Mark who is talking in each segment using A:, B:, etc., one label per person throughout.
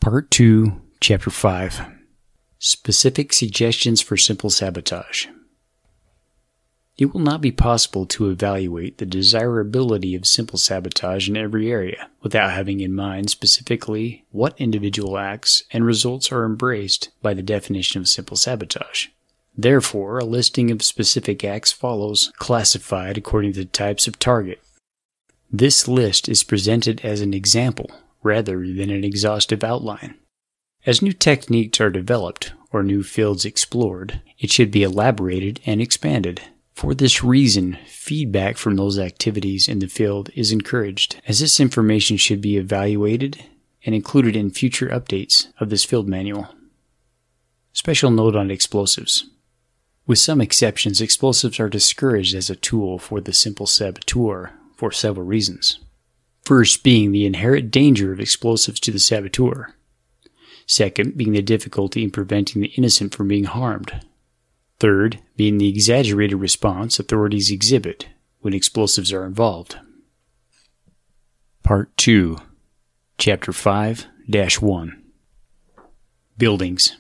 A: Part 2, Chapter 5. Specific Suggestions for Simple Sabotage. It will not be possible to evaluate the desirability of simple sabotage in every area without having in mind specifically what individual acts and results are embraced by the definition of simple sabotage. Therefore, a listing of specific acts follows, classified according to the types of target. This list is presented as an example rather than an exhaustive outline. As new techniques are developed or new fields explored, it should be elaborated and expanded. For this reason, feedback from those activities in the field is encouraged, as this information should be evaluated and included in future updates of this field manual. Special note on explosives. With some exceptions, explosives are discouraged as a tool for the simple saboteur for several reasons. First being the inherent danger of explosives to the saboteur. Second being the difficulty in preventing the innocent from being harmed. Third, being the exaggerated response authorities exhibit when explosives are involved. Part 2, Chapter 5-1. Buildings.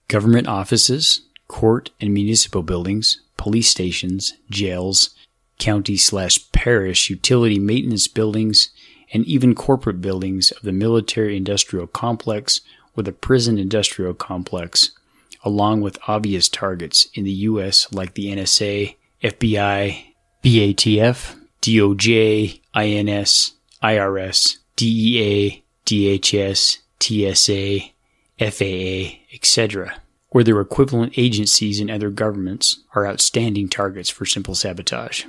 A: Government offices, court and municipal buildings, police stations, jails, county/parish utility maintenance buildings, and even corporate buildings of the military-industrial complex or the prison-industrial complex, along with obvious targets in the U.S. like the NSA, FBI, BATF, DOJ, INS, IRS, DEA, DHS, TSA, FAA, etc., or their equivalent agencies in other governments are outstanding targets for simple sabotage.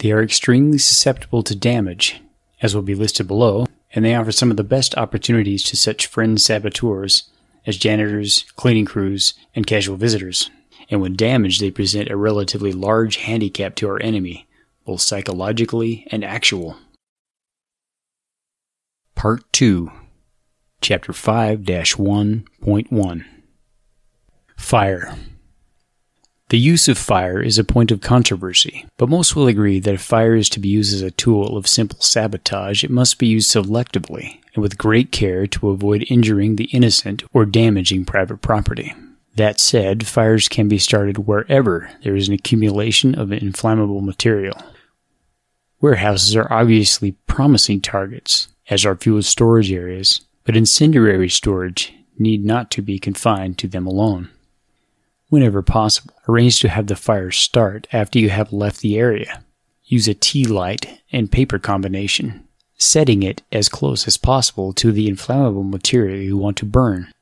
A: They are extremely susceptible to damage, as will be listed below, and they offer some of the best opportunities to such friend saboteurs as janitors, cleaning crews, and casual visitors. And when damaged, they present a relatively large handicap to our enemy, both psychologically and actual. Part 2, Chapter 5-1.1. Fire. The use of fire is a point of controversy, but most will agree that if fire is to be used as a tool of simple sabotage, it must be used selectively and with great care to avoid injuring the innocent or damaging private property. That said, fires can be started wherever there is an accumulation of inflammable material. Warehouses are obviously promising targets, as are fuel storage areas, but incendiary storage need not to be confined to them alone. Whenever possible, arrange to have the fire start after you have left the area. Use a tea light and paper combination, setting it as close as possible to the inflammable material you want to burn.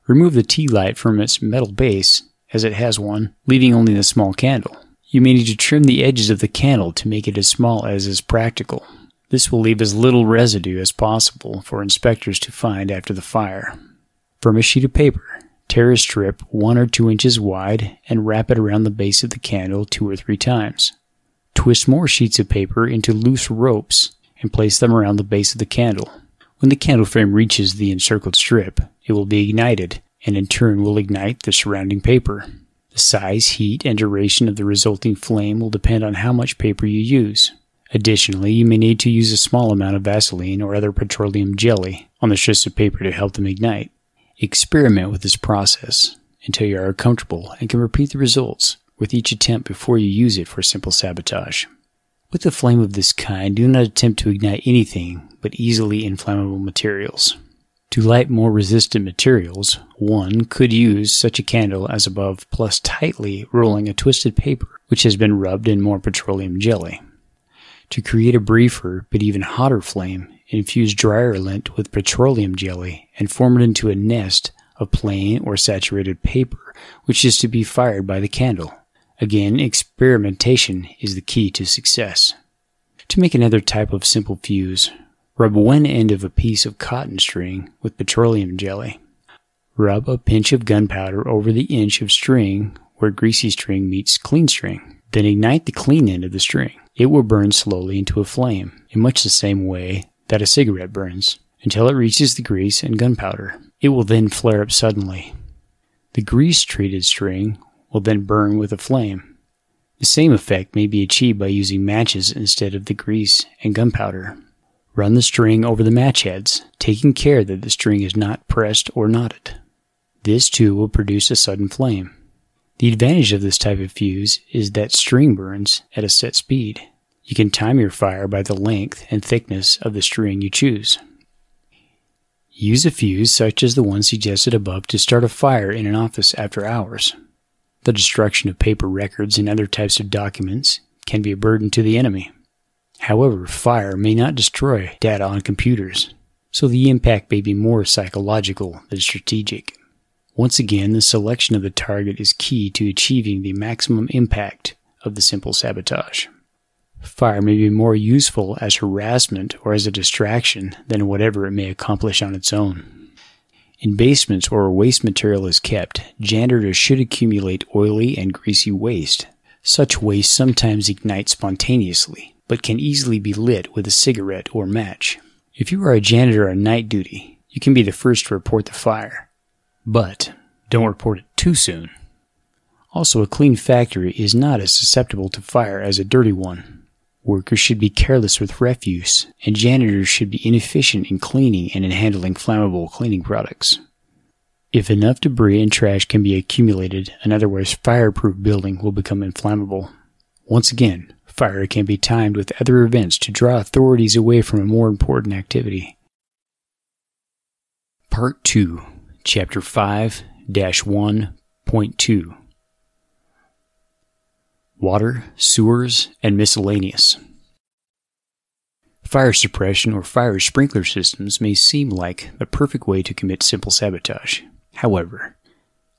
A: Remove the tea light from its metal base, as it has one, leaving only the small candle. You may need to trim the edges of the candle to make it as small as is practical. This will leave as little residue as possible for inspectors to find after the fire. From a sheet of paper, tear a strip 1 or 2 inches wide and wrap it around the base of the candle 2 or 3 times. Twist more sheets of paper into loose ropes and place them around the base of the candle. When the candle frame reaches the encircled strip, it will be ignited and in turn will ignite the surrounding paper. The size, heat, and duration of the resulting flame will depend on how much paper you use. Additionally, you may need to use a small amount of Vaseline or other petroleum jelly on the strips of paper to help them ignite. Experiment with this process until you are comfortable and can repeat the results with each attempt before you use it for simple sabotage. With a flame of this kind, do not attempt to ignite anything but easily inflammable materials. To light more resistant materials, one could use such a candle as above, plus tightly rolling a twisted paper which has been rubbed in more petroleum jelly. To create a briefer but even hotter flame, infuse dryer lint with petroleum jelly and form it into a nest of plain or saturated paper, which is to be fired by the candle. Again, experimentation is the key to success. To make another type of simple fuse, rub one end of a piece of cotton string with petroleum jelly. Rub a pinch of gunpowder over the inch of string where greasy string meets clean string. Then ignite the clean end of the string. It will burn slowly into a flame, in much the same way that a cigarette burns, until it reaches the grease and gunpowder. It will then flare up suddenly. The grease-treated string will then burn with a flame. The same effect may be achieved by using matches instead of the grease and gunpowder. Run the string over the match heads, taking care that the string is not pressed or knotted. This too will produce a sudden flame. The advantage of this type of fuse is that string burns at a set speed. You can time your fire by the length and thickness of the string you choose. Use a fuse such as the one suggested above to start a fire in an office after hours. The destruction of paper records and other types of documents can be a burden to the enemy. However, fire may not destroy data on computers, so the impact may be more psychological than strategic. Once again, the selection of the target is key to achieving the maximum impact of the simple sabotage. Fire may be more useful as harassment or as a distraction than whatever it may accomplish on its own. In basements where waste material is kept, janitors should accumulate oily and greasy waste. Such waste sometimes ignites spontaneously, but can easily be lit with a cigarette or match. If you are a janitor on night duty, you can be the first to report the fire. But don't report it too soon. Also, a clean factory is not as susceptible to fire as a dirty one. Workers should be careless with refuse, and janitors should be inefficient in cleaning and in handling flammable cleaning products. If enough debris and trash can be accumulated, an otherwise fireproof building will become inflammable. Once again, fire can be timed with other events to draw authorities away from a more important activity. Part 2, Chapter 5-1.2 Water, Sewers, and Miscellaneous. Fire suppression or fire sprinkler systems may seem like the perfect way to commit simple sabotage. However,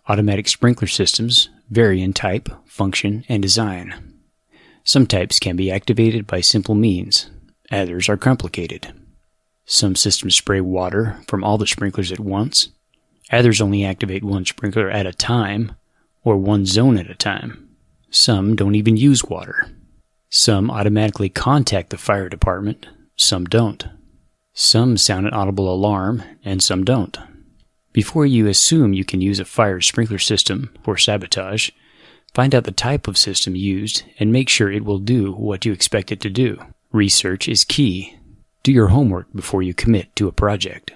A: automatic sprinkler systems vary in type, function, and design. Some types can be activated by simple means. Others are complicated. Some systems spray water from all the sprinklers at once. Others only activate one sprinkler at a time, or one zone at a time. Some don't even use water. Some automatically contact the fire department. Some don't. Some sound an audible alarm, and some don't. Before you assume you can use a fire sprinkler system for sabotage, find out the type of system used and make sure it will do what you expect it to do. Research is key. Do your homework before you commit to a project.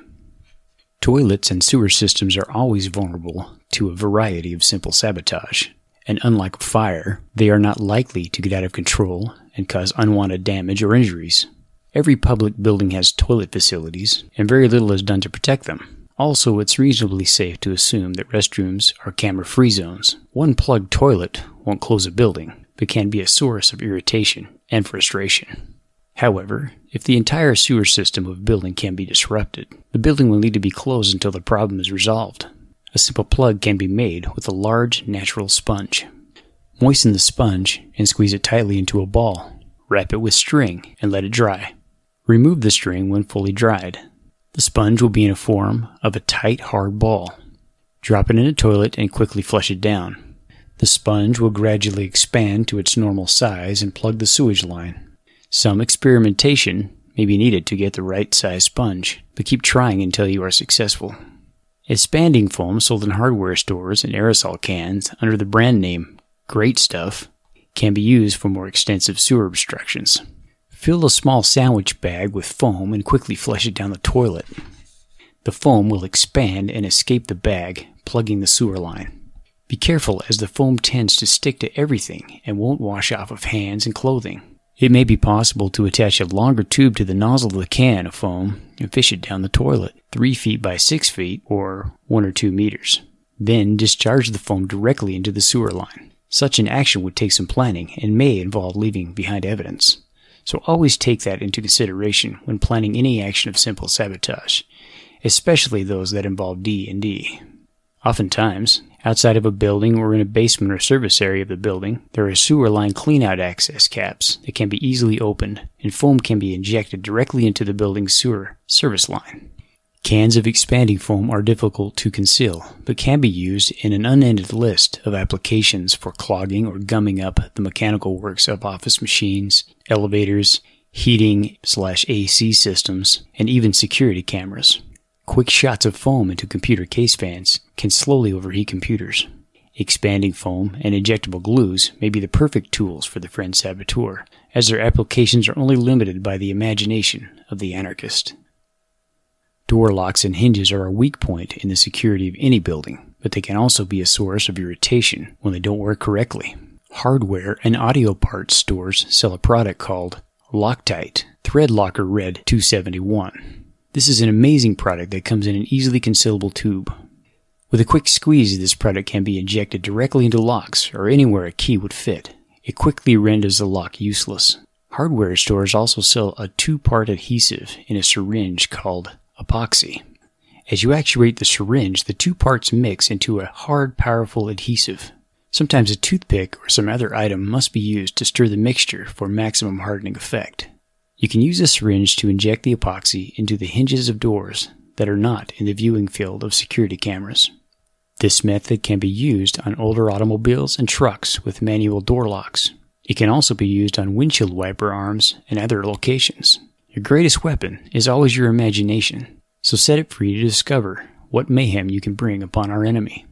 A: Toilets and sewer systems are always vulnerable to a variety of simple sabotage, and unlike fire, they are not likely to get out of control and cause unwanted damage or injuries. Every public building has toilet facilities, and very little is done to protect them. Also, it's reasonably safe to assume that restrooms are camera-free zones. One plugged toilet won't close a building, but can be a source of irritation and frustration. However, if the entire sewer system of a building can be disrupted, the building will need to be closed until the problem is resolved. A simple plug can be made with a large natural sponge. Moisten the sponge and squeeze it tightly into a ball. Wrap it with string and let it dry. Remove the string when fully dried. The sponge will be in a form of a tight, hard ball. Drop it in a toilet and quickly flush it down. The sponge will gradually expand to its normal size and plug the sewage line. Some experimentation may be needed to get the right size sponge, but keep trying until you are successful. Expanding foam sold in hardware stores in aerosol cans under the brand name Great Stuff can be used for more extensive sewer obstructions. Fill a small sandwich bag with foam and quickly flush it down the toilet. The foam will expand and escape the bag, plugging the sewer line. Be careful as the foam tends to stick to everything and won't wash off of hands and clothing. It may be possible to attach a longer tube to the nozzle of the can of foam and fish it down the toilet, 3 feet by 6 feet or 1 or 2 meters. Then discharge the foam directly into the sewer line. Such an action would take some planning and may involve leaving behind evidence. So always take that into consideration when planning any action of simple sabotage, especially those that involve D&D. Oftentimes, outside of a building or in a basement or service area of the building, there are sewer line cleanout access caps that can be easily opened, and foam can be injected directly into the building's sewer service line. Cans of expanding foam are difficult to conceal, but can be used in an unended list of applications for clogging or gumming up the mechanical works of office machines, elevators, heating/AC systems, and even security cameras. Quick shots of foam into computer case fans can slowly overheat computers. Expanding foam and injectable glues may be the perfect tools for the friend saboteur, as their applications are only limited by the imagination of of the anarchist. Door locks and hinges are a weak point in the security of any building, but they can also be a source of irritation when they don't work correctly. Hardware and audio parts stores sell a product called Loctite Thread Locker Red 271. This is an amazing product that comes in an easily concealable tube. With a quick squeeze, this product can be injected directly into locks or anywhere a key would fit. It quickly renders the lock useless. Hardware stores also sell a 2-part adhesive in a syringe called epoxy. As you actuate the syringe, the 2 parts mix into a hard, powerful adhesive. Sometimes a toothpick or some other item must be used to stir the mixture for maximum hardening effect. You can use a syringe to inject the epoxy into the hinges of doors that are not in the viewing field of security cameras. This method can be used on older automobiles and trucks with manual door locks. It can also be used on windshield wiper arms and other locations. Your greatest weapon is always your imagination, so set it free to discover what mayhem you can bring upon our enemy.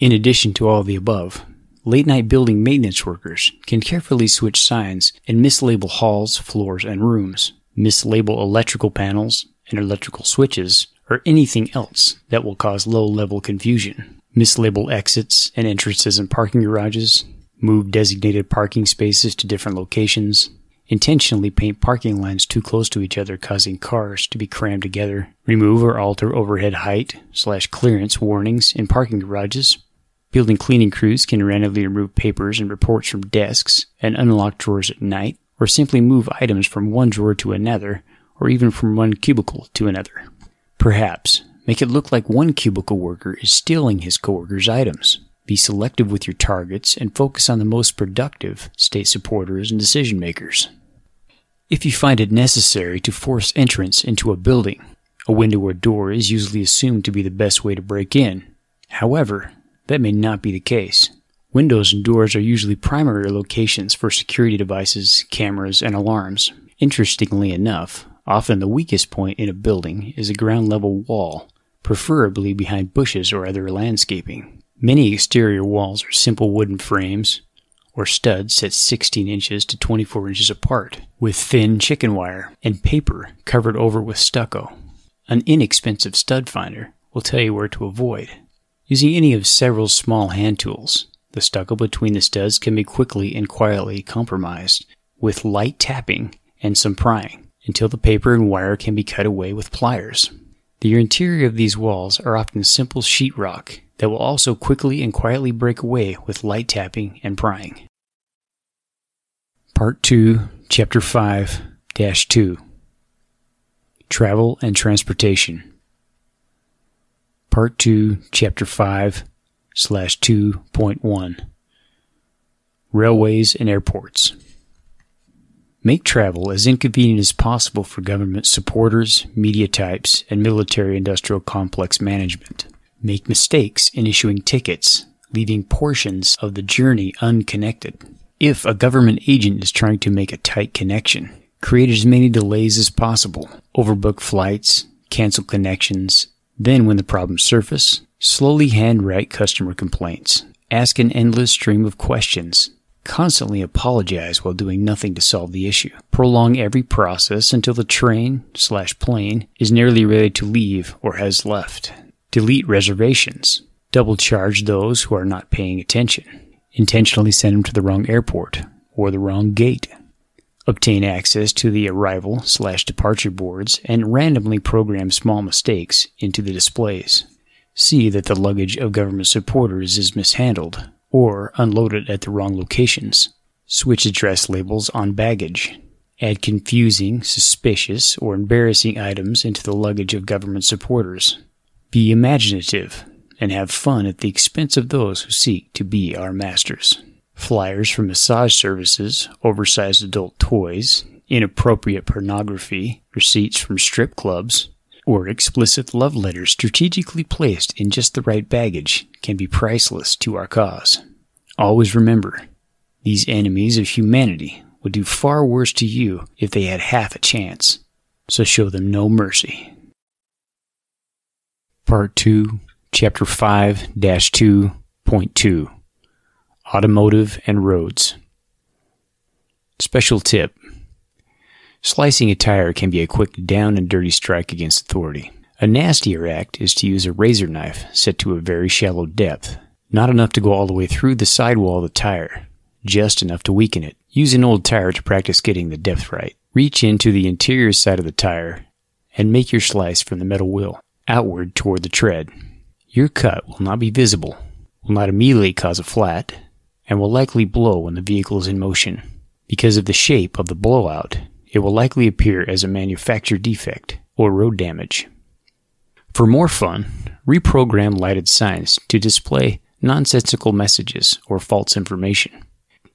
A: In addition to all of the above, late-night building maintenance workers can carefully switch signs and mislabel halls, floors, and rooms, mislabel electrical panels and electrical switches, or anything else that will cause low-level confusion, mislabel exits and entrances in parking garages, move designated parking spaces to different locations, intentionally paint parking lines too close to each other causing cars to be crammed together, remove or alter overhead height/clearance warnings in parking garages. Building cleaning crews can randomly remove papers and reports from desks and unlock drawers at night, or simply move items from one drawer to another, or even from one cubicle to another. Perhaps make it look like one cubicle worker is stealing his coworker's items. Be selective with your targets and focus on the most productive state supporters and decision makers. If you find it necessary to force entrance into a building, a window or door is usually assumed to be the best way to break in. However, that may not be the case. Windows and doors are usually primary locations for security devices, cameras, and alarms. Interestingly enough, often the weakest point in a building is a ground-level wall, preferably behind bushes or other landscaping. Many exterior walls are simple wooden frames or studs set 16 inches to 24 inches apart, with thin chicken wire and paper covered over with stucco. An inexpensive stud finder will tell you where to avoid. Using any of several small hand tools, the stucco between the studs can be quickly and quietly compromised with light tapping and some prying until the paper and wire can be cut away with pliers. The interior of these walls are often simple sheetrock that will also quickly and quietly break away with light tapping and prying. Part 2, Chapter 5-2 Travel and Transportation. Part 2, Chapter 5/2.1 Railways and Airports. Make travel as inconvenient as possible for government supporters, media types, and military-industrial complex management. Make mistakes in issuing tickets, leaving portions of the journey unconnected. If a government agent is trying to make a tight connection, create as many delays as possible. Overbook flights, cancel connections. Then, when the problems surface, slowly handwrite customer complaints. Ask an endless stream of questions. Constantly apologize while doing nothing to solve the issue. Prolong every process until the train/plane is nearly ready to leave or has left. Delete reservations. Double charge those who are not paying attention. Intentionally send them to the wrong airport or the wrong gate. Obtain access to the arrival/departure boards and randomly program small mistakes into the displays. See that the luggage of government supporters is mishandled or unloaded at the wrong locations. Switch address labels on baggage. Add confusing, suspicious, or embarrassing items into the luggage of government supporters. Be imaginative and have fun at the expense of those who seek to be our masters. Flyers for massage services, oversized adult toys, inappropriate pornography, receipts from strip clubs, or explicit love letters strategically placed in just the right baggage can be priceless to our cause. Always remember, these enemies of humanity would do far worse to you if they had half a chance, so show them no mercy. Part 2, Chapter 5-2.2 Automotive and Roads. Special tip. Slicing a tire can be a quick down and dirty strike against authority. A nastier act is to use a razor knife set to a very shallow depth, not enough to go all the way through the sidewall of the tire, just enough to weaken it. Use an old tire to practice getting the depth right. Reach into the interior side of the tire and make your slice from the metal wheel outward toward the tread. Your cut will not be visible, will not immediately cause a flat, and will likely blow when the vehicle is in motion. Because of the shape of the blowout, it will likely appear as a manufacturer defect or road damage. For more fun, reprogram lighted signs to display nonsensical messages or false information.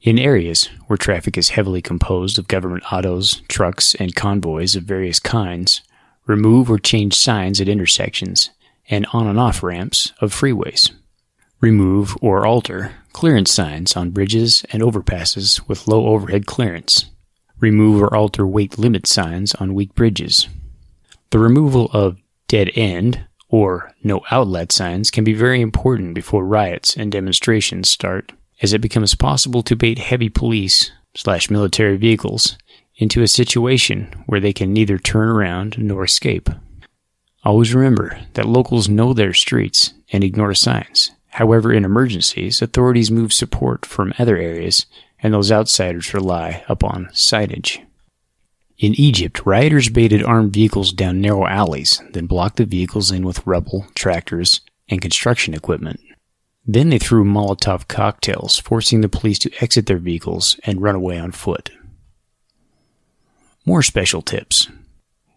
A: In areas where traffic is heavily composed of government autos, trucks, and convoys of various kinds, remove or change signs at intersections and on and off ramps of freeways. Remove or alter clearance signs on bridges and overpasses with low overhead clearance. Remove or alter weight limit signs on weak bridges. The removal of dead end or no outlet signs can be very important before riots and demonstrations start, as it becomes possible to bait heavy police/military vehicles into a situation where they can neither turn around nor escape. Always remember that locals know their streets and ignore signs. However, in emergencies, authorities move support from other areas, and those outsiders rely upon signage. In Egypt, rioters baited armed vehicles down narrow alleys, then blocked the vehicles in with rubble, tractors, and construction equipment. Then they threw Molotov cocktails, forcing the police to exit their vehicles and run away on foot. More special tips.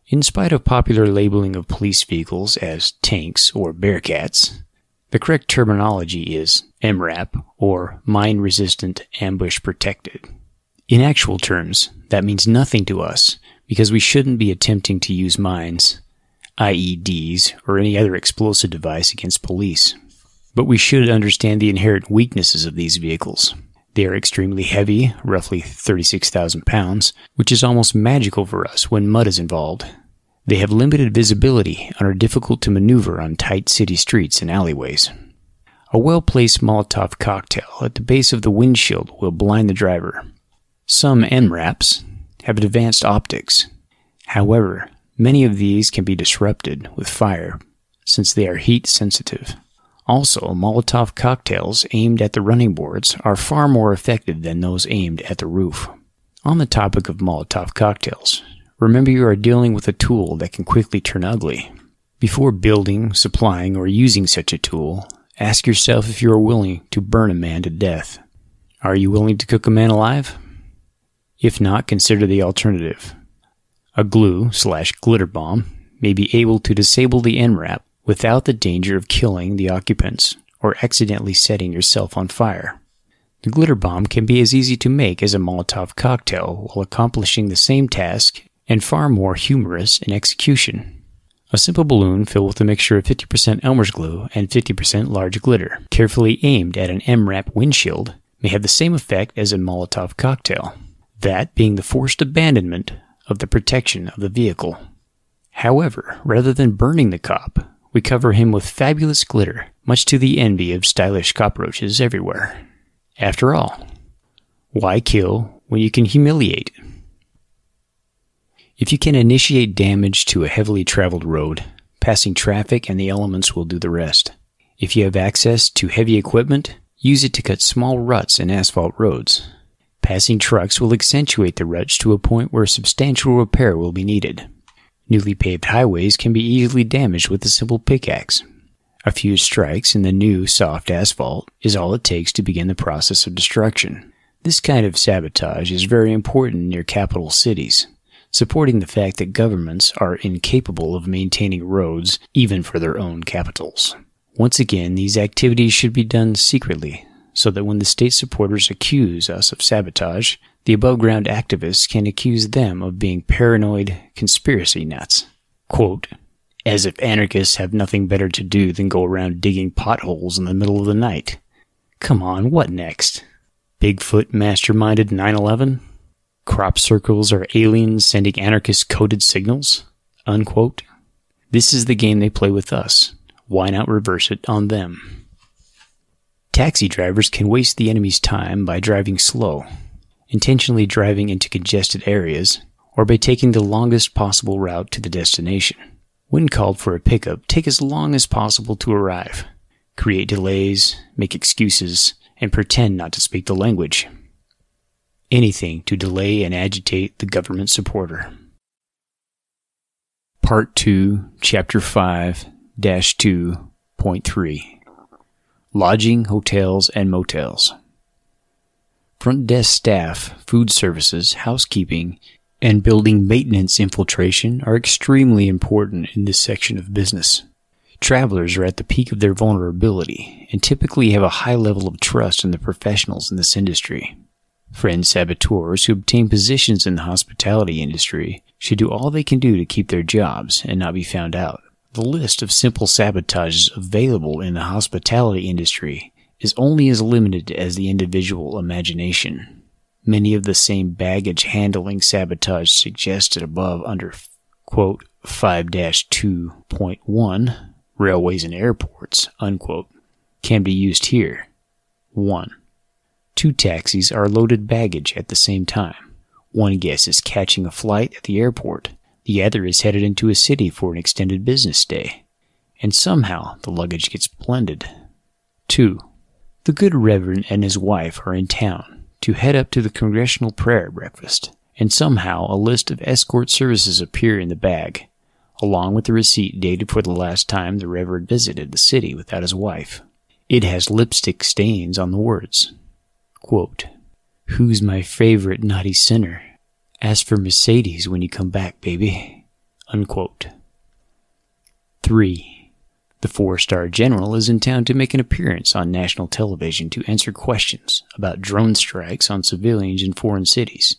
A: In spite of popular labeling of police vehicles as tanks or Bearcats, the correct terminology is MRAP, or Mine-Resistant Ambush Protected. In actual terms, that means nothing to us because we shouldn't be attempting to use mines, IEDs, or any other explosive device against police. But we should understand the inherent weaknesses of these vehicles. They are extremely heavy, roughly 36,000 pounds, which is almost magical for us when mud is involved. They have limited visibility and are difficult to maneuver on tight city streets and alleyways. A well-placed Molotov cocktail at the base of the windshield will blind the driver. Some MRAPs have advanced optics. However, many of these can be disrupted with fire since they are heat sensitive. Also, Molotov cocktails aimed at the running boards are far more effective than those aimed at the roof. On the topic of Molotov cocktails, remember you are dealing with a tool that can quickly turn ugly. Before building, supplying, or using such a tool, ask yourself if you are willing to burn a man to death. Are you willing to cook a man alive? If not, consider the alternative. A glue/glitter bomb may be able to disable the MRAP without the danger of killing the occupants or accidentally setting yourself on fire. The glitter bomb can be as easy to make as a Molotov cocktail while accomplishing the same task and far more humorous in execution. A simple balloon filled with a mixture of 50% Elmer's glue and 50% large glitter, carefully aimed at an MRAP windshield, may have the same effect as a Molotov cocktail, that being the forced abandonment of the protection of the vehicle. However, rather than burning the cop, we cover him with fabulous glitter, much to the envy of stylish cockroaches everywhere. After all, why kill when you can humiliate? If you can initiate damage to a heavily traveled road, passing traffic and the elements will do the rest. If you have access to heavy equipment, use it to cut small ruts in asphalt roads. Passing trucks will accentuate the ruts to a point where substantial repair will be needed. Newly paved highways can be easily damaged with a simple pickaxe. A few strikes in the new, soft asphalt is all it takes to begin the process of destruction. This kind of sabotage is very important near capital cities, supporting the fact that governments are incapable of maintaining roads even for their own capitals. Once again, these activities should be done secretly, so that when the state supporters accuse us of sabotage, the above-ground activists can accuse them of being paranoid conspiracy nuts. Quote, as if anarchists have nothing better to do than go around digging potholes in the middle of the night. Come on, what next? Bigfoot masterminded 9/11? Crop circles are aliens sending anarchist-coded signals? Unquote. This is the game they play with us. Why not reverse it on them? Taxi drivers can waste the enemy's time by driving slow, intentionally driving into congested areas, or by taking the longest possible route to the destination. When called for a pickup, take as long as possible to arrive. Create delays, make excuses, and pretend not to speak the language. Anything to delay and agitate the government supporter. Part 2, Chapter 5-2.3 Lodging, Hotels, and Motels. Front desk staff, food services, housekeeping, and building maintenance infiltration are extremely important in this section of business. Travelers are at the peak of their vulnerability and typically have a high level of trust in the professionals in this industry. Friend saboteurs who obtain positions in the hospitality industry should do all they can do to keep their jobs and not be found out. The list of simple sabotages available in the hospitality industry is only as limited as the individual imagination. Many of the same baggage handling sabotage suggested above under, quote, 5-2.1, railways and airports, unquote, can be used here. 1. 2 taxis are loaded baggage at the same time. One guest is catching a flight at the airport. The other is headed into a city for an extended business day. And somehow the luggage gets blended. 2. The good Reverend and his wife are in town to head up to the congressional prayer breakfast, and somehow a list of escort services appear in the bag, along with the receipt dated for the last time the Reverend visited the city without his wife. It has lipstick stains on the words. Quote, "Who's my favorite naughty sinner? Ask for Mercedes when you come back, baby." Unquote. 3. The 4-star general is in town to make an appearance on national television to answer questions about drone strikes on civilians in foreign cities,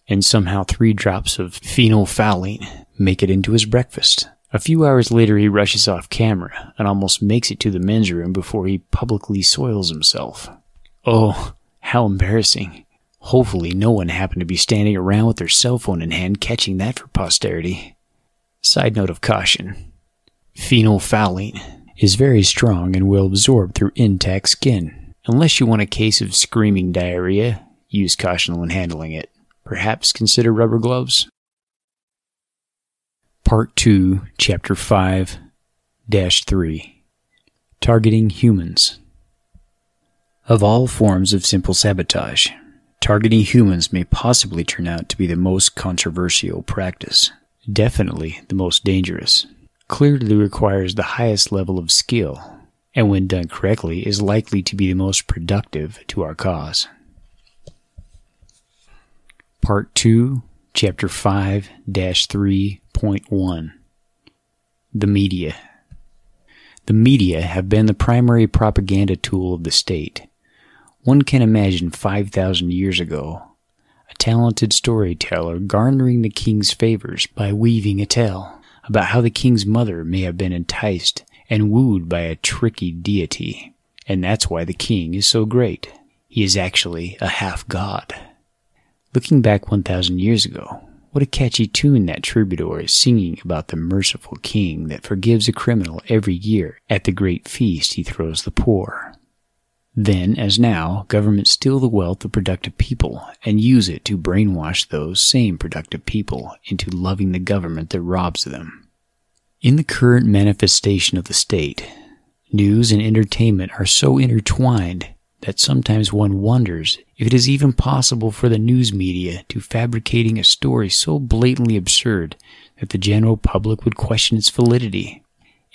A: and somehow 3 drops of phenolphthalein make it into his breakfast. A few hours later he rushes off camera and almost makes it to the men's room before he publicly soils himself. Oh, how embarrassing. Hopefully no one happened to be standing around with their cell phone in hand catching that for posterity. Side note of caution. Phenolphthalein is very strong and will absorb through intact skin. Unless you want a case of screaming diarrhea, use caution when handling it. Perhaps consider rubber gloves. Part 2, Chapter 5-3 Targeting Humans. Of all forms of simple sabotage, targeting humans may possibly turn out to be the most controversial practice, definitely the most dangerous. Clearly requires the highest level of skill, and when done correctly is likely to be the most productive to our cause. Part 2, Chapter 5-3.1 The Media. The media have been the primary propaganda tool of the state. One can imagine 5,000 years ago, a talented storyteller garnering the king's favors by weaving a tale about how the king's mother may have been enticed and wooed by a tricky deity, and that's why the king is so great. He is actually a half-god. Looking back 1,000 years ago, what a catchy tune that troubadour is singing about the merciful king that forgives a criminal every year at the great feast he throws the poor. Then, as now, governments steal the wealth of productive people and use it to brainwash those same productive people into loving the government that robs them. In the current manifestation of the state, news and entertainment are so intertwined that sometimes one wonders if it is even possible for the news media to fabricating a story so blatantly absurd that the general public would question its validity.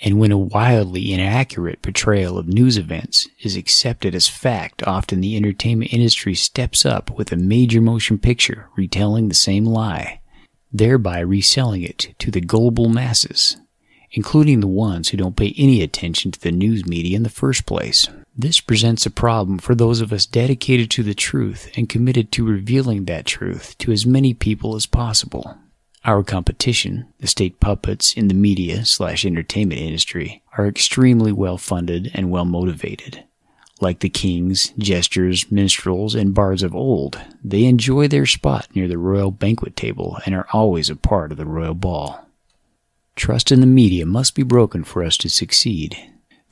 A: And when a wildly inaccurate portrayal of news events is accepted as fact, often the entertainment industry steps up with a major motion picture retelling the same lie, thereby reselling it to the gullible masses, including the ones who don't pay any attention to the news media in the first place. This presents a problem for those of us dedicated to the truth and committed to revealing that truth to as many people as possible. Our competition, the state puppets in the media/entertainment industry, are extremely well-funded and well-motivated. Like the kings, jesters, minstrels, and bards of old, they enjoy their spot near the royal banquet table and are always a part of the royal ball. Trust in the media must be broken for us to succeed.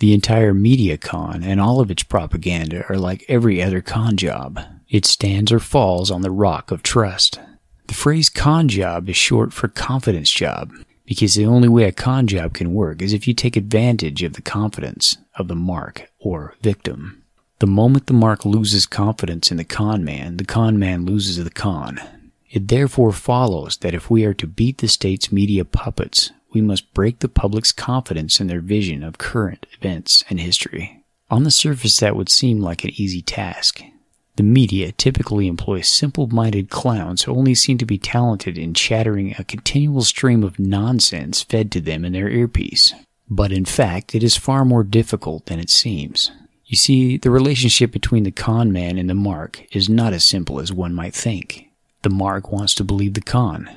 A: The entire media con and all of its propaganda are like every other con job. It stands or falls on the rock of trust. The phrase con job is short for confidence job, because the only way a con job can work is if you take advantage of the confidence of the mark or victim. The moment the mark loses confidence in the con man loses the con. It therefore follows that if we are to beat the state's media puppets, we must break the public's confidence in their vision of current events and history. On the surface, that would seem like an easy task. The media typically employs simple-minded clowns who only seem to be talented in chattering a continual stream of nonsense fed to them in their earpiece. But in fact, it is far more difficult than it seems. You see, the relationship between the con man and the mark is not as simple as one might think. The mark wants to believe the con.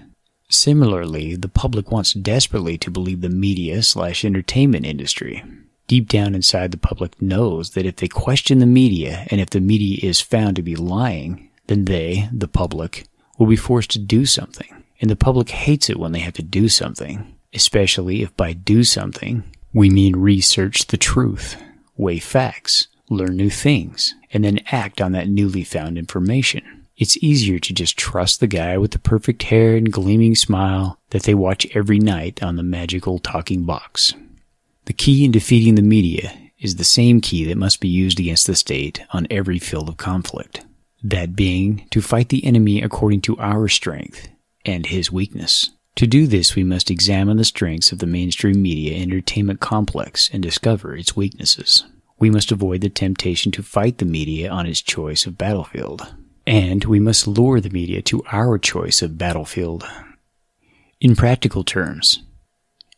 A: Similarly, the public wants desperately to believe the media/entertainment industry. Deep down inside, the public knows that if they question the media, and if the media is found to be lying, then they, the public, will be forced to do something. And the public hates it when they have to do something, especially if by do something, we mean research the truth, weigh facts, learn new things, and then act on that newly found information. It's easier to just trust the guy with the perfect hair and gleaming smile that they watch every night on the magical talking box. The key in defeating the media is the same key that must be used against the state on every field of conflict. That being, to fight the enemy according to our strength and his weakness. To do this, we must examine the strengths of the mainstream media entertainment complex and discover its weaknesses. We must avoid the temptation to fight the media on its choice of battlefield. And we must lure the media to our choice of battlefield. In practical terms,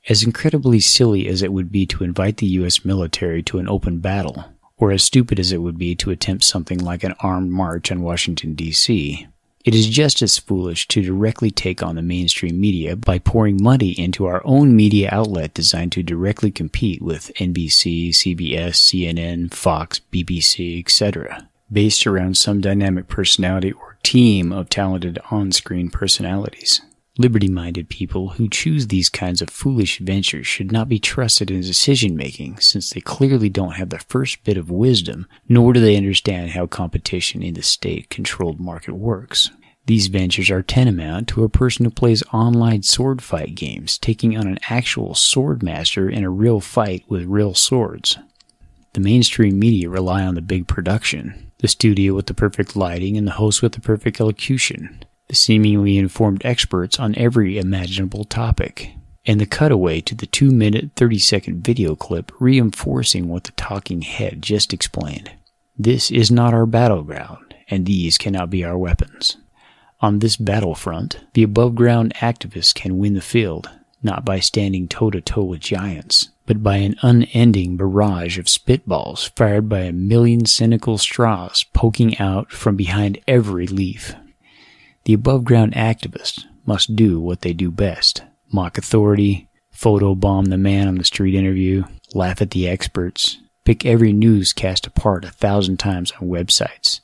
A: as incredibly silly as it would be to invite the U.S. military to an open battle, or as stupid as it would be to attempt something like an armed march on Washington, D.C., it is just as foolish to directly take on the mainstream media by pouring money into our own media outlet designed to directly compete with NBC, CBS, CNN, Fox, BBC, etc., based around some dynamic personality or team of talented on-screen personalities. Liberty-minded people who choose these kinds of foolish ventures should not be trusted in decision-making, since they clearly don't have the first bit of wisdom, nor do they understand how competition in the state-controlled market works. These ventures are tantamount to a person who plays online sword fight games, taking on an actual sword master in a real fight with real swords. The mainstream media rely on the big production, the studio with the perfect lighting and the host with the perfect elocution, the seemingly informed experts on every imaginable topic, and the cutaway to the 2-minute, 30-second video clip reinforcing what the talking head just explained. This is not our battleground, and these cannot be our weapons. On this battlefront, the above-ground activists can win the field, not by standing toe-to-toe with giants, but by an unending barrage of spitballs fired by 1,000,000 cynical straws poking out from behind every leaf. The above-ground activists must do what they do best: mock authority, photobomb the man on the street interview, laugh at the experts, pick every newscast apart 1,000 times on websites.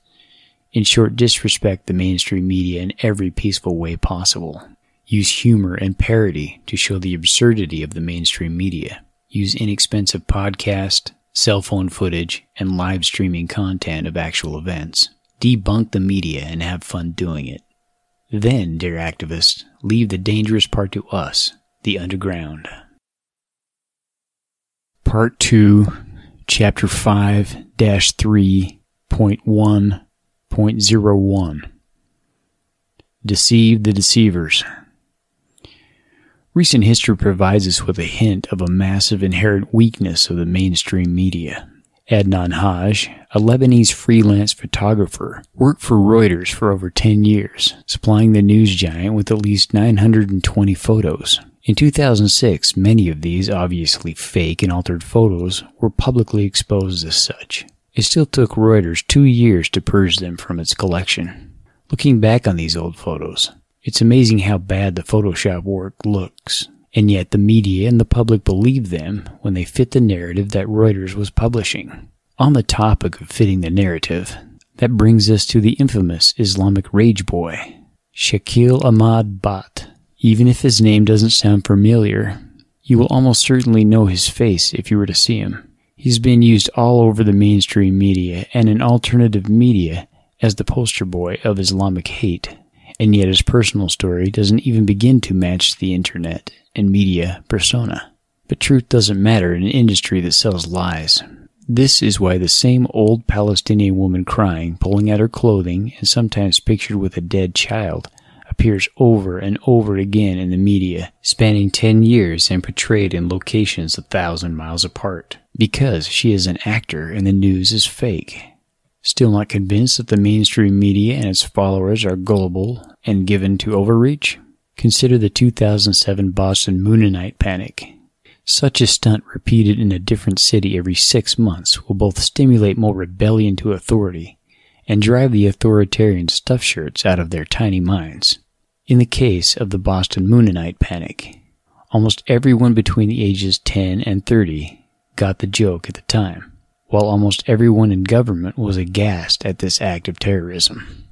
A: In short, disrespect the mainstream media in every peaceful way possible. Use humor and parody to show the absurdity of the mainstream media. Use inexpensive podcast, cell phone footage, and live streaming content of actual events. Debunk the media and have fun doing it. Then, dear activists, leave the dangerous part to us, the underground. Part 2, Chapter 5-3.1.01. Deceive the deceivers. Recent history provides us with a hint of a massive inherent weakness of the mainstream media. Adnan Haj, a Lebanese freelance photographer, worked for Reuters for over 10 years, supplying the news giant with at least 920 photos. In 2006, many of these obviously fake and altered photos were publicly exposed as such. It still took Reuters 2 years to purge them from its collection. Looking back on these old photos, it's amazing how bad the Photoshop work looks, and yet the media and the public believed them when they fit the narrative that Reuters was publishing. On the topic of fitting the narrative, that brings us to the infamous Islamic rage boy, Shakil Ahmad Bhatt. Even if his name doesn't sound familiar, you will almost certainly know his face if you were to see him. He's been used all over the mainstream media and in alternative media as the poster boy of Islamic hate, and yet his personal story doesn't even begin to match the internet and media persona. But truth doesn't matter in an industry that sells lies. This is why the same old Palestinian woman crying, pulling at her clothing, and sometimes pictured with a dead child, appears over and over again in the media, spanning 10 years and portrayed in locations 1,000 miles apart. Because she is an actor and the news is fake. Still not convinced that the mainstream media and its followers are gullible and given to overreach? Consider the 2007 Boston Moonanite panic. Such a stunt repeated in a different city every 6 months will both stimulate more rebellion to authority and drive the authoritarian stuffed shirts out of their tiny minds. In the case of the Boston Moonanite panic, almost everyone between the ages 10 and 30 got the joke at the time, while almost everyone in government was aghast at this act of terrorism.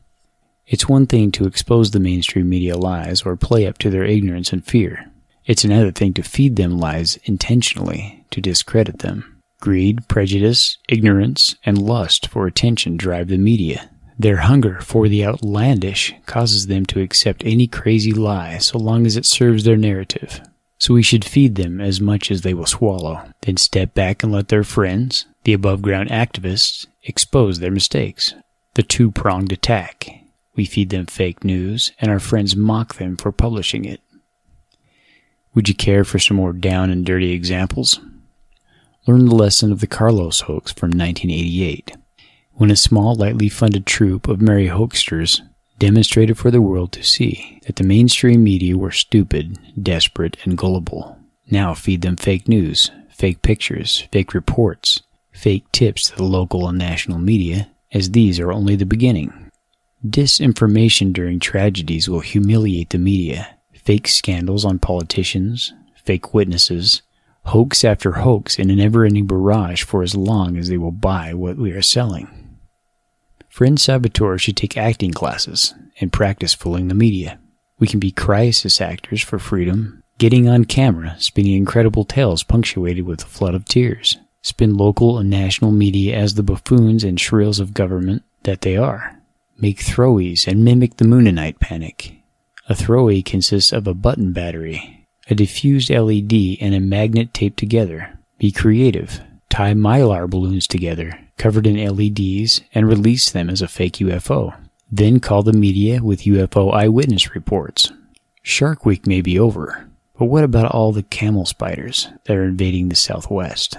A: It's one thing to expose the mainstream media lies or play up to their ignorance and fear. It's another thing to feed them lies intentionally to discredit them. Greed, prejudice, ignorance, and lust for attention drive the media. Their hunger for the outlandish causes them to accept any crazy lie so long as it serves their narrative. So we should feed them as much as they will swallow, then step back and let their friends, the above-ground activists, expose their mistakes. The two-pronged attack. We feed them fake news, and our friends mock them for publishing it. Would you care for some more down and dirty examples? Learn the lesson of the Carlos hoax from 1988, when a small, lightly funded troupe of merry hoaxsters demonstrated for the world to see that the mainstream media were stupid, desperate, and gullible. Now feed them fake news, fake pictures, fake reports, fake tips to the local and national media, as these are only the beginning. Disinformation during tragedies will humiliate the media. Fake scandals on politicians, fake witnesses, hoax after hoax in a never-ending barrage for as long as they will buy what we are selling. Friend saboteurs should take acting classes and practice fooling the media. We can be crisis actors for freedom, getting on camera, spinning incredible tales punctuated with a flood of tears. Spin local and national media as the buffoons and shrills of government that they are. Make throwies and mimic the Moonanite panic. A throwaway consists of a button battery, a diffused LED, and a magnet taped together. Be creative. Tie mylar balloons together, covered in LEDs, and release them as a fake UFO. Then call the media with UFO eyewitness reports. Shark Week may be over, but what about all the camel spiders that are invading the Southwest?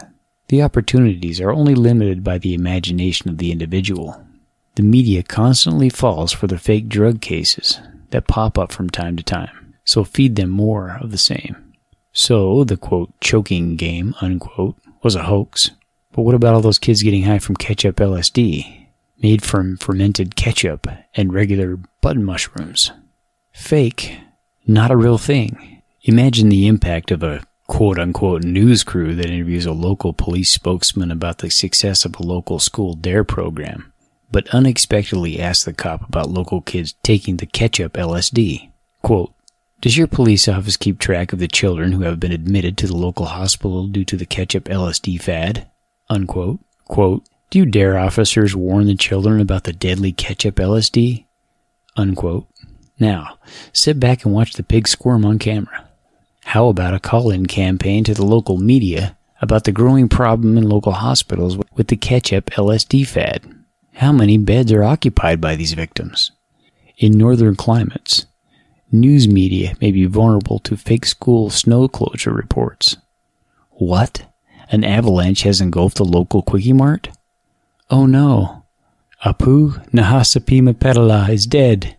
A: The opportunities are only limited by the imagination of the individual. The media constantly falls for the fake drug cases that pop up from time to time, so feed them more of the same. So, the quote, choking game, unquote, was a hoax. But what about all those kids getting high from ketchup LSD, made from fermented ketchup and regular button mushrooms? Fake, not a real thing. Imagine the impact of a quote-unquote news crew that interviews a local police spokesman about the success of a local school DARE program, but unexpectedly asks the cop about local kids taking the ketchup LSD. Quote, does your police office keep track of the children who have been admitted to the local hospital due to the ketchup LSD fad? Unquote. Quote, do you DARE officers warn the children about the deadly ketchup LSD? Unquote. Now, sit back and watch the pig squirm on camera. How about a call-in campaign to the local media about the growing problem in local hospitals with the ketchup LSD fad? How many beds are occupied by these victims? In northern climates, news media may be vulnerable to fake school snow closure reports. What? An avalanche has engulfed a local Quickie Mart? Oh no. Apu Nahasapima Petala is dead.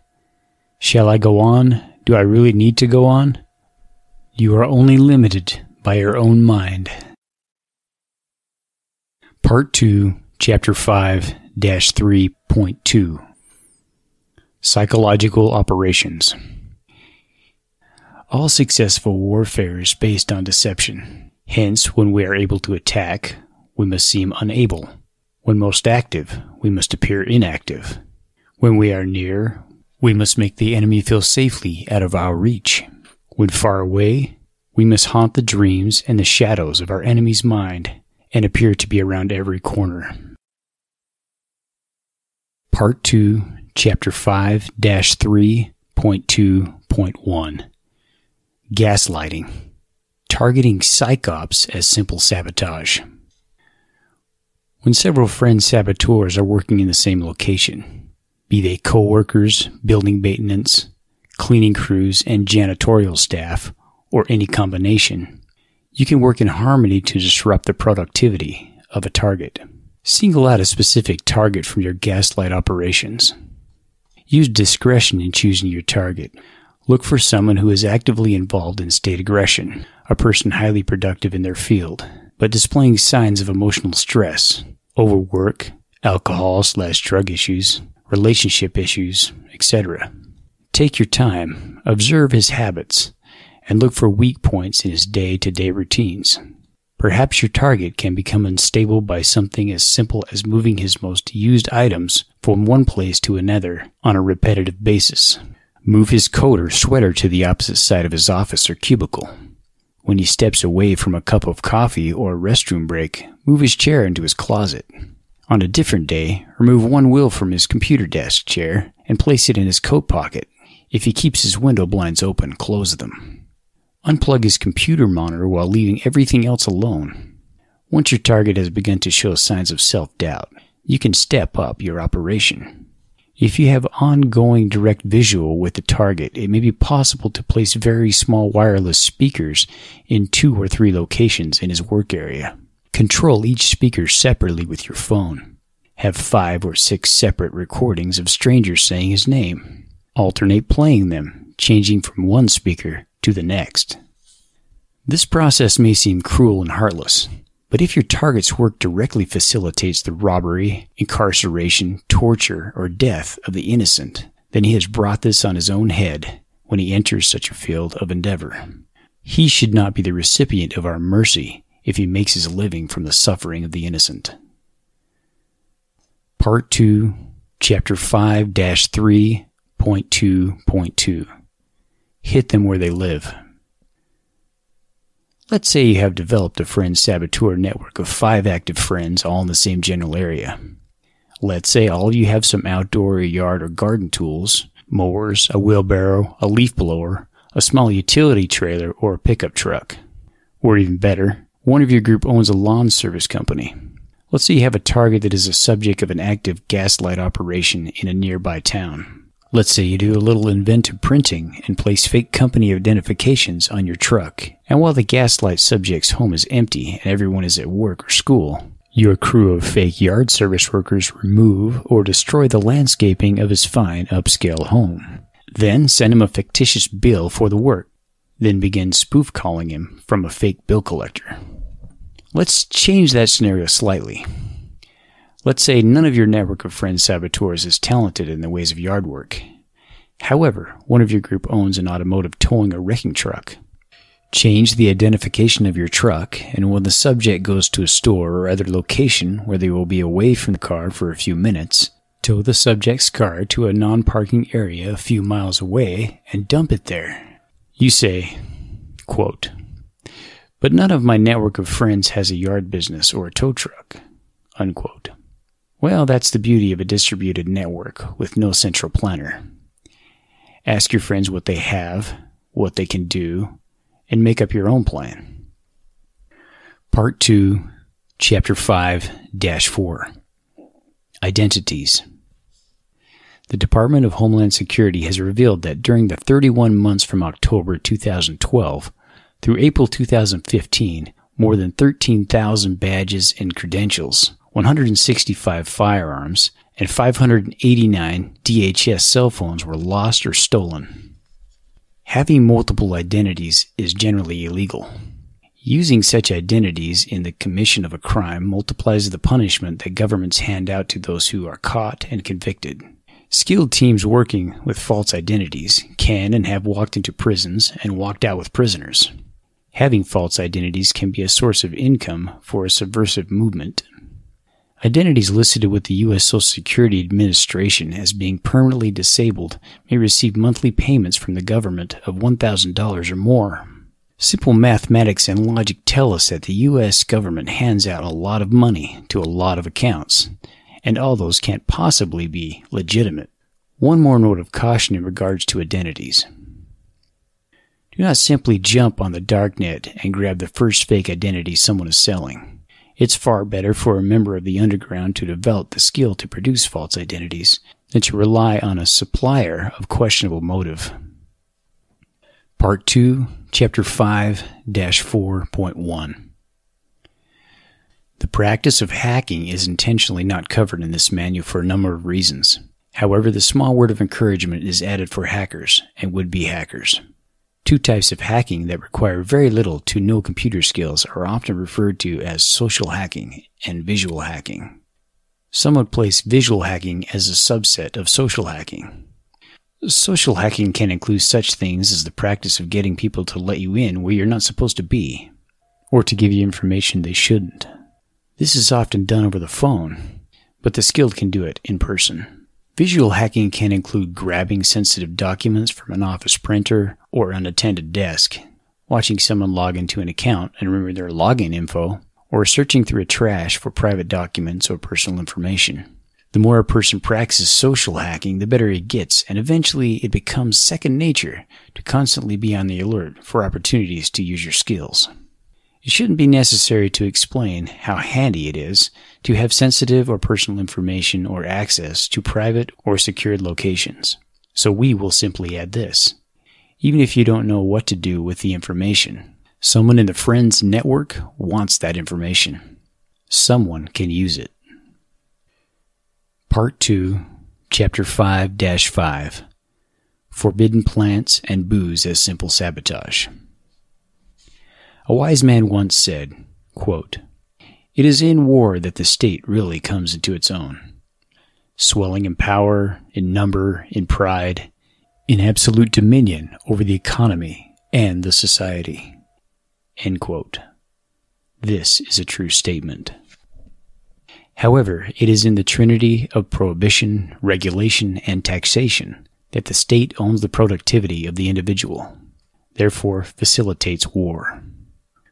A: Shall I go on? Do I really need to go on? You are only limited by your own mind. Part 2, Chapter 5-3.2 Psychological Operations. All successful warfare is based on deception. Hence, when we are able to attack, we must seem unable. When most active, we must appear inactive. When we are near, we must make the enemy feel safely out of our reach. When far away, we must haunt the dreams and the shadows of our enemy's mind and appear to be around every corner. Part 2, Chapter 5-3.3 3.2.1 Gaslighting. Targeting psychops as simple sabotage. When several friend saboteurs are working in the same location, be they co-workers, building maintenance, cleaning crews, and janitorial staff, or any combination, you can work in harmony to disrupt the productivity of a target. Single out a specific target from your gaslight operations. Use discretion in choosing your target. Look for someone who is actively involved in state aggression, a person highly productive in their field, but displaying signs of emotional stress, overwork, alcohol/drug issues, relationship issues, etc. Take your time, observe his habits, and look for weak points in his day-to-day routines. Perhaps your target can become unstable by something as simple as moving his most used items from one place to another on a repetitive basis. Move his coat or sweater to the opposite side of his office or cubicle. When he steps away from a cup of coffee or a restroom break, move his chair into his closet. On a different day, remove one wheel from his computer desk chair and place it in his coat pocket. If he keeps his window blinds open, close them. Unplug his computer monitor while leaving everything else alone. Once your target has begun to show signs of self-doubt, you can step up your operation. If you have ongoing direct visual with the target, it may be possible to place very small wireless speakers in 2 or 3 locations in his work area. Control each speaker separately with your phone. Have 5 or 6 separate recordings of strangers saying his name. Alternate playing them, changing from one speaker to the next. This process may seem cruel and heartless, but if your target's work directly facilitates the robbery, incarceration, torture, or death of the innocent, then he has brought this on his own head when he enters such a field of endeavor. He should not be the recipient of our mercy if he makes his living from the suffering of the innocent. Part 2, Chapter 5-3.2.2 Hit them where they live. Let's say you have developed a friend saboteur network of 5 active friends all in the same general area. Let's say all of you have some outdoor yard or garden tools, mowers, a wheelbarrow, a leaf blower, a small utility trailer, or a pickup truck. Or even better, one of your group owns a lawn service company. Let's say you have a target that is a subject of an active gaslight operation in a nearby town. Let's say you do a little inventive printing and place fake company identifications on your truck, and while the gaslight subject's home is empty and everyone is at work or school, your crew of fake yard service workers remove or destroy the landscaping of his fine upscale home. Then send him a fictitious bill for the work, then begin spoof calling him from a fake bill collector. Let's change that scenario slightly. Let's say none of your network of friend saboteurs is talented in the ways of yard work. However, one of your group owns an automotive towing or wrecking truck. Change the identification of your truck, and when the subject goes to a store or other location where they will be away from the car for a few minutes, tow the subject's car to a non-parking area a few miles away and dump it there. You say, quote, "But none of my network of friends has a yard business or a tow truck," unquote. Well, that's the beauty of a distributed network with no central planner. Ask your friends what they have, what they can do, and make up your own plan. Part 2, Chapter 5-4 Identities. The Department of Homeland Security has revealed that during the 31 months from October 2012 through April 2015, more than 13,000 badges and credentials, 165 firearms, and 589 DHS cell phones were lost or stolen. Having multiple identities is generally illegal. Using such identities in the commission of a crime multiplies the punishment that governments hand out to those who are caught and convicted. Skilled teams working with false identities can and have walked into prisons and walked out with prisoners. Having false identities can be a source of income for a subversive movement. Identities listed with the U.S. Social Security Administration as being permanently disabled may receive monthly payments from the government of $1,000 or more. Simple mathematics and logic tell us that the U.S. government hands out a lot of money to a lot of accounts, and all those can't possibly be legitimate. One more note of caution in regards to identities. Do not simply jump on the darknet and grab the first fake identity someone is selling. It's far better for a member of the underground to develop the skill to produce false identities than to rely on a supplier of questionable motive. Part 2, Chapter 5-4.1. The practice of hacking is intentionally not covered in this manual for a number of reasons. However, the small word of encouragement is added for hackers and would-be hackers. Two types of hacking that require very little to no computer skills are often referred to as social hacking and visual hacking. Some would place visual hacking as a subset of social hacking. Social hacking can include such things as the practice of getting people to let you in where you're not supposed to be, or to give you information they shouldn't. This is often done over the phone, but the skilled can do it in person. Visual hacking can include grabbing sensitive documents from an office printer or unattended desk, watching someone log into an account and remember their login info, or searching through a trash for private documents or personal information. The more a person practices social hacking, the better it gets, and eventually it becomes second nature to constantly be on the alert for opportunities to use your skills. It shouldn't be necessary to explain how handy it is to have sensitive or personal information or access to private or secured locations. So we will simply add this. Even if you don't know what to do with the information, someone in the Friends network wants that information. Someone can use it. Part 2, Chapter 5-5. Forbidden Plants and Booze as Simple Sabotage. A wise man once said, quote, "It is in war that the state really comes into its own, swelling in power, in number, in pride, in absolute dominion over the economy and the society." End quote. This is a true statement. However, it is in the trinity of prohibition, regulation, and taxation that the state owns the productivity of the individual, therefore facilitates war.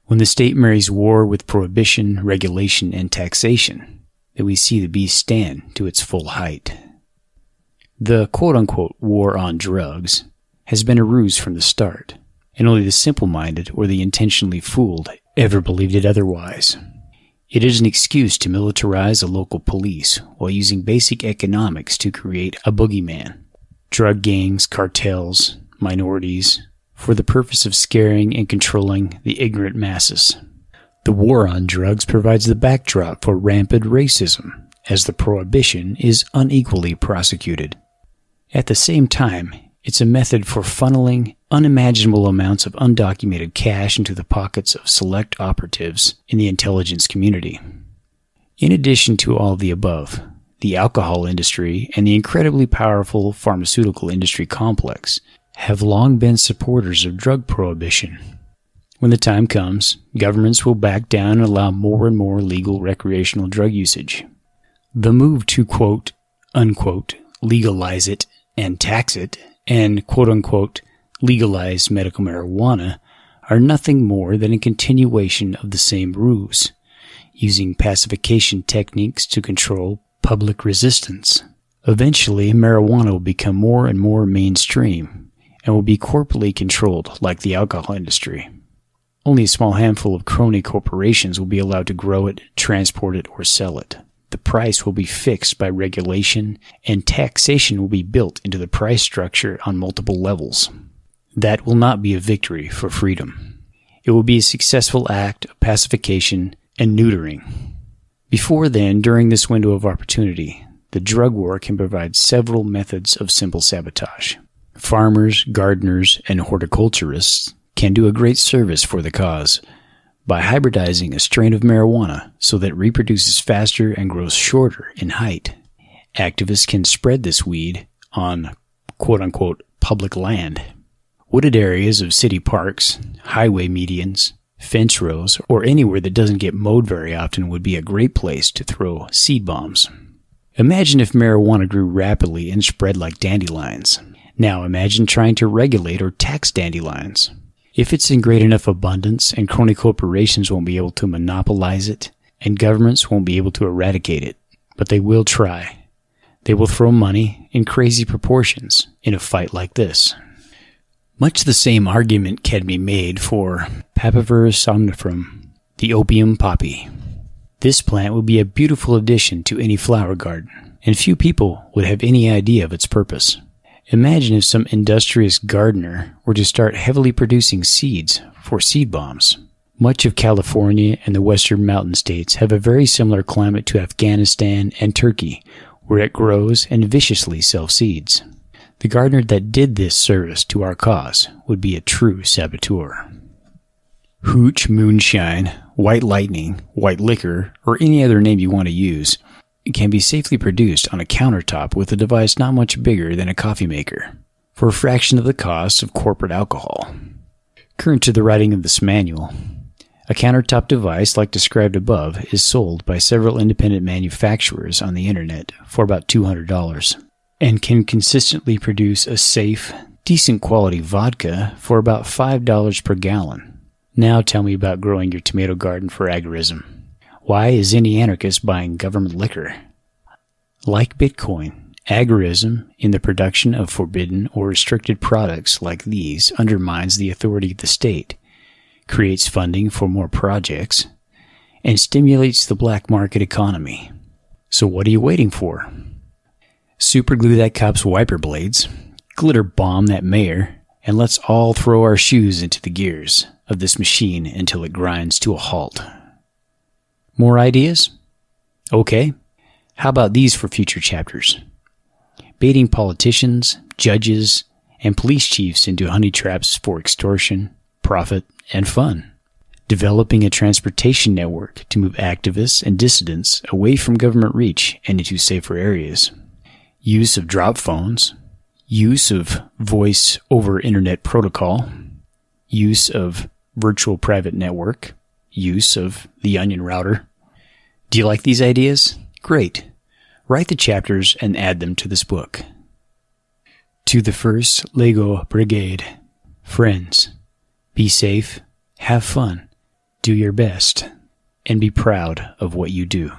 A: When the state marries war with prohibition, regulation, and taxation, then we see the beast stand to its full height. The quote-unquote war on drugs has been a ruse from the start, and only the simple-minded or the intentionally fooled ever believed it otherwise. It is an excuse to militarize a local police while using basic economics to create a boogeyman, drug gangs, cartels, minorities, for the purpose of scaring and controlling the ignorant masses. The war on drugs provides the backdrop for rampant racism, as the prohibition is unequally prosecuted. At the same time, it's a method for funneling unimaginable amounts of undocumented cash into the pockets of select operatives in the intelligence community. In addition to all the above, the alcohol industry and the incredibly powerful pharmaceutical industry complex have long been supporters of drug prohibition. When the time comes, governments will back down and allow more and more legal recreational drug usage. The move to quote, unquote, legalize it and tax it, and quote-unquote, legalize medical marijuana are nothing more than a continuation of the same ruse, using pacification techniques to control public resistance. Eventually, marijuana will become more and more mainstream and will be corporately controlled like the alcohol industry. Only a small handful of crony corporations will be allowed to grow it, transport it, or sell it. The price will be fixed by regulation, and taxation will be built into the price structure on multiple levels. That will not be a victory for freedom. It will be a successful act of pacification and neutering. Before then, during this window of opportunity, the drug war can provide several methods of simple sabotage. Farmers, gardeners, and horticulturists can do a great service for the cause by hybridizing a strain of marijuana so that it reproduces faster and grows shorter in height. Activists can spread this weed on quote-unquote public land. Wooded areas of city parks, highway medians, fence rows, or anywhere that doesn't get mowed very often would be a great place to throw seed bombs. Imagine if marijuana grew rapidly and spread like dandelions. Now imagine trying to regulate or tax dandelions. If it's in great enough abundance and crony corporations won't be able to monopolize it, and governments won't be able to eradicate it, but they will try. They will throw money in crazy proportions in a fight like this. Much the same argument can be made for Papaver somnifera, the opium poppy. This plant would be a beautiful addition to any flower garden, and few people would have any idea of its purpose. Imagine if some industrious gardener were to start heavily producing seeds for seed bombs. Much of California and the western mountain states have a very similar climate to Afghanistan and Turkey, where it grows and viciously sells seeds. The gardener that did this service to our cause would be a true saboteur. Hooch, moonshine, white lightning, white liquor, or any other name you want to use, can be safely produced on a countertop with a device not much bigger than a coffee maker, for a fraction of the cost of corporate alcohol. Current to the writing of this manual, a countertop device like described above is sold by several independent manufacturers on the internet for about $200 and can consistently produce a safe, decent quality vodka for about $5 per gallon. Now tell me about growing your tomato garden for agorism. Why is any anarchist buying government liquor? Like Bitcoin, agorism in the production of forbidden or restricted products like these undermines the authority of the state, creates funding for more projects, and stimulates the black market economy. So what are you waiting for? Superglue that cop's wiper blades, glitter bomb that mayor, and let's all throw our shoes into the gears of this machine until it grinds to a halt. More ideas? Okay. How about these for future chapters? Baiting politicians, judges, and police chiefs into honey traps for extortion, profit, and fun. Developing a transportation network to move activists and dissidents away from government reach and into safer areas. Use of drop phones. Use of voice over internet protocol. Use of virtual private network. Use of the onion router. Do you like these ideas? Great. Write the chapters and add them to this book. To the 1st Lego Brigade. Friends, be safe, have fun, do your best, and be proud of what you do.